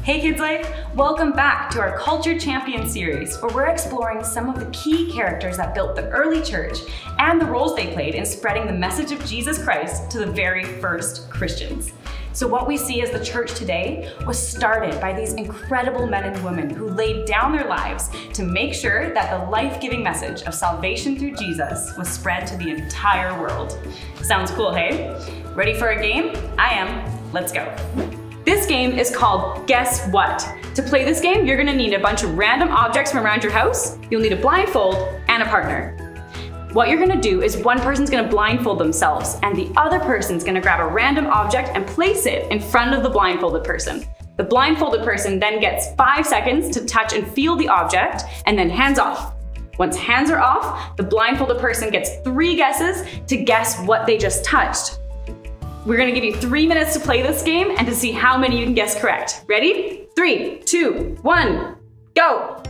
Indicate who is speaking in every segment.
Speaker 1: Hey KidsLife, welcome back to our Culture Champion series, where we're exploring some of the key characters that built the early church and the roles they played in spreading the message of Jesus Christ to the very first Christians. So what we see as the church today was started by these incredible men and women who laid down their lives to make sure that the life-giving message of salvation through Jesus was spread to the entire world. Sounds cool, hey? Ready for a game? I am. Let's go. This game is called Guess What? To play this game, you're gonna need a bunch of random objects from around your house, you'll need a blindfold, and a partner. What you're gonna do is one person's gonna blindfold themselves, and the other person's gonna grab a random object and place it in front of the blindfolded person. The blindfolded person then gets 5 seconds to touch and feel the object, and then hands off. Once hands are off, the blindfolded person gets 3 guesses to guess what they just touched. We're gonna give you 3 minutes to play this game and to see how many you can guess correct. Ready? 3, 2, 1, go!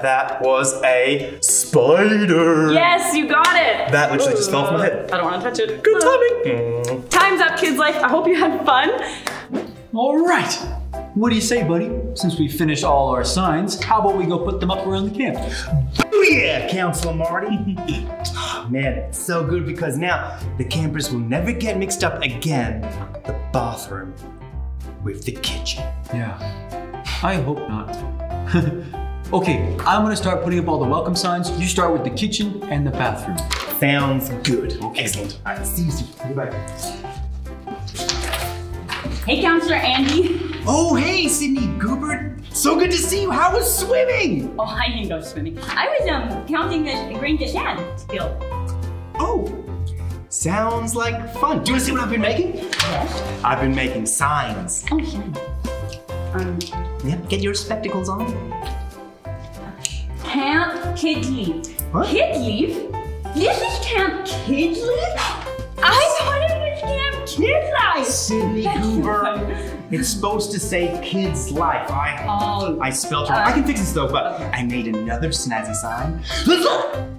Speaker 2: That was a spider.
Speaker 1: Yes, you got it.
Speaker 2: That literally just fell from my head.
Speaker 1: I don't want to touch it.
Speaker 2: Good timing.
Speaker 1: Time's up, KidsLife. I hope you had fun.
Speaker 3: All right. What do you say, buddy? Since we finished all our signs, how about we go put them up around the camp?
Speaker 2: Oh yeah, Counselor Marty. Oh, man, it's so good because now the campers will never get mixed up again. The bathroom with the kitchen.
Speaker 3: Yeah, I hope not. Okay, I'm gonna start putting up all the welcome signs. You start with the kitchen and the bathroom.
Speaker 2: Sounds good.
Speaker 3: Okay.
Speaker 2: Excellent. All right, see you soon. Goodbye.
Speaker 1: Hey, Counselor Andy.
Speaker 2: Oh, hey, Sydney Goobert. So good to see you. How was swimming?
Speaker 1: Oh, I didn't go swimming. I was counting the grains of sand still.
Speaker 2: Oh, sounds like fun. Do you want to see what I've been making?
Speaker 1: Yes.
Speaker 2: I've been making signs.
Speaker 1: Oh, sure.
Speaker 2: Yep, get your spectacles on.
Speaker 1: Camp KidsLife.
Speaker 2: What?
Speaker 1: KidsLife? This is Camp KidsLife? I thought it was Camp KidsLife!
Speaker 2: Sydney Cooper, it's supposed to say KidsLife. I spelled it wrong. I can fix this though, but I made another snazzy sign. Let's go!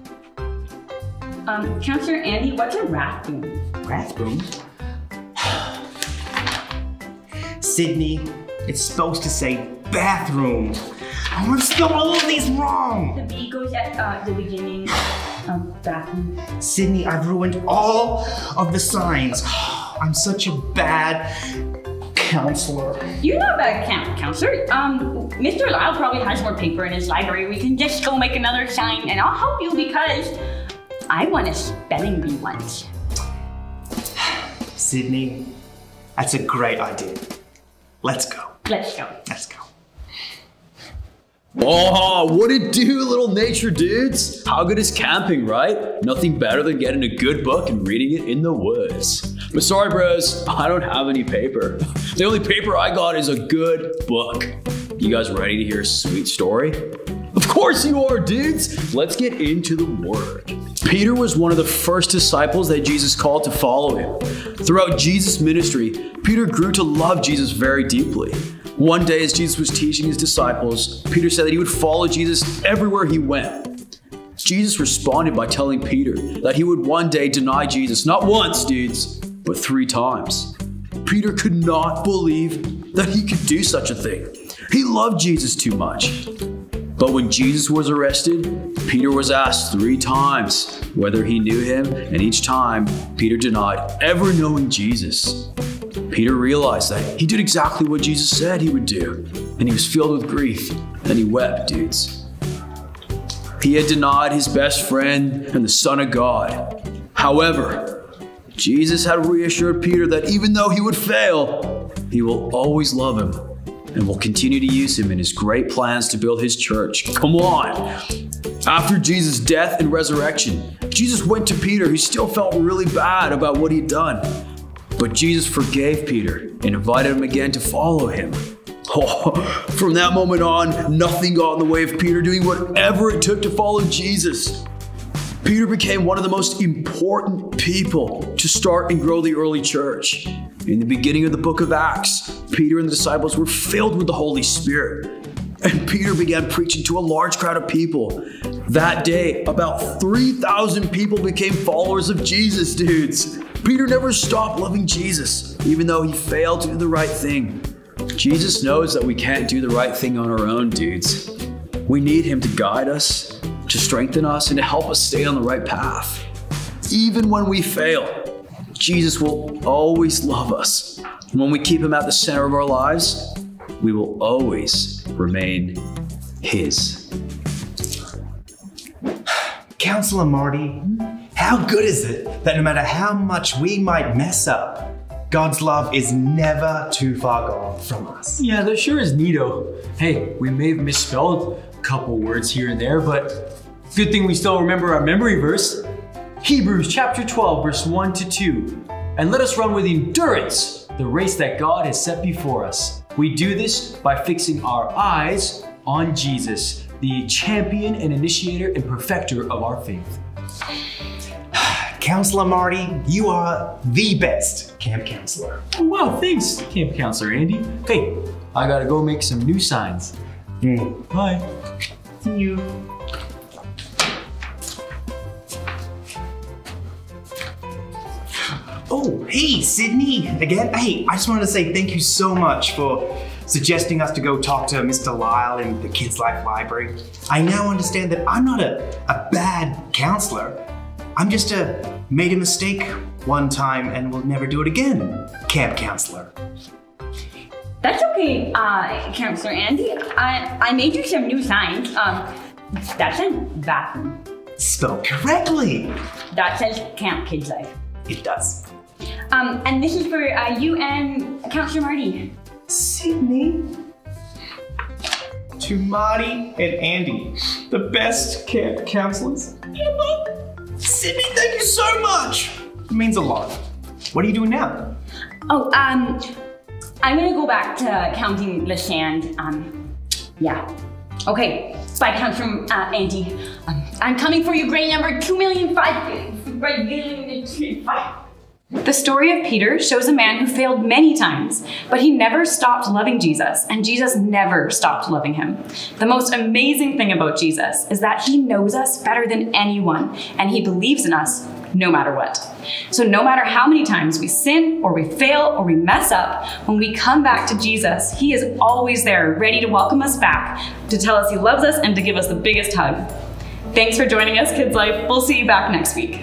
Speaker 1: Counselor Andy, what's a rathroom?
Speaker 2: Rathroom? Sydney, it's supposed to say bathroom. I want to spell all of these wrong.
Speaker 1: The B goes at the beginning of bathroom.
Speaker 2: Sydney, I've ruined all of the signs. I'm such a bad counselor.
Speaker 1: You're not a bad counselor. Mr. Lyle probably has more paper in his library. We can just go make another sign and I'll help you because I won a spelling bee once.
Speaker 2: Sydney, that's a great idea. Let's go.
Speaker 1: Let's go.
Speaker 2: Let's go.
Speaker 3: Oh, what it do, little nature dudes? How good is camping, right? Nothing better than getting a good book and reading it in the woods. But sorry, bros, I don't have any paper. The only paper I got is a good book. You guys ready to hear a sweet story? Of course you are, dudes. Let's get into the word. Peter was one of the first disciples that Jesus called to follow him. Throughout Jesus' ministry, Peter grew to love Jesus very deeply. One day as Jesus was teaching his disciples, Peter said that he would follow Jesus everywhere he went. Jesus responded by telling Peter that he would one day deny Jesus, not once, dudes, but 3 times. Peter could not believe that he could do such a thing. He loved Jesus too much. But when Jesus was arrested, Peter was asked 3 times whether he knew him, and each time Peter denied ever knowing Jesus. Peter realized that he did exactly what Jesus said he would do, and he was filled with grief, and he wept, dudes. He had denied his best friend and the Son of God. However, Jesus had reassured Peter that even though he would fail, he will always love him and will continue to use him in his great plans to build his church. Come on! After Jesus' death and resurrection, Jesus went to Peter, who still felt really bad about what he'd done. But Jesus forgave Peter and invited him again to follow him. Oh, from that moment on, nothing got in the way of Peter doing whatever it took to follow Jesus. Peter became one of the most important people to start and grow the early church. In the beginning of the book of Acts, Peter and the disciples were filled with the Holy Spirit. And Peter began preaching to a large crowd of people. That day, about 3,000 people became followers of Jesus, dudes. Peter never stopped loving Jesus, even though he failed to do the right thing. Jesus knows that we can't do the right thing on our own, dudes. We need him to guide us, to strengthen us, and to help us stay on the right path. Even when we fail, Jesus will always love us. And when we keep him at the center of our lives, we will always remain his.
Speaker 2: Counselor Marty, how good is it that no matter how much we might mess up, God's love is never too far gone from us?
Speaker 3: Yeah, that sure is neato. Hey, we may have misspelled a couple words here and there, but good thing we still remember our memory verse. Hebrews chapter 12, verse 1 to 2. And let us run with endurance the race that God has set before us. We do this by fixing our eyes on Jesus, the champion and initiator and perfecter of our faith.
Speaker 2: Counselor Marty, you are the best camp counselor.
Speaker 3: Oh, wow, thanks, Camp Counselor Andy. Hey, I gotta go make some new signs. Bye.
Speaker 2: See you. Oh, hey, Sydney, again. Hey, I just wanted to say thank you so much for suggesting us to go talk to Mr. Lyle in the KidsLife library. I now understand that I'm not a bad counselor. I'm just made a mistake one time and will never do it again, camp counselor.
Speaker 1: That's okay, Counselor Andy. I made you some new signs. That says bathroom.
Speaker 2: Spelled correctly.
Speaker 1: That says Camp KidsLife.
Speaker 2: It does.
Speaker 1: And this is for you and Counselor Marty.
Speaker 2: Sydney. To Marty and Andy, the best camp counselors ever. Sydney, thank you so much. It means a lot. What are you doing now?
Speaker 1: Oh, I'm gonna go back to counting the sand. Yeah. Okay, spy comes from Auntie. I'm coming for you, grain number 2,005,000. The story of Peter shows a man who failed many times, but he never stopped loving Jesus, and Jesus never stopped loving him. The most amazing thing about Jesus is that he knows us better than anyone, and he believes in us no matter what. So no matter how many times we sin or we fail or we mess up, when we come back to Jesus, he is always there, ready to welcome us back, to tell us he loves us and to give us the biggest hug. Thanks for joining us, Kids Life. We'll see you back next week.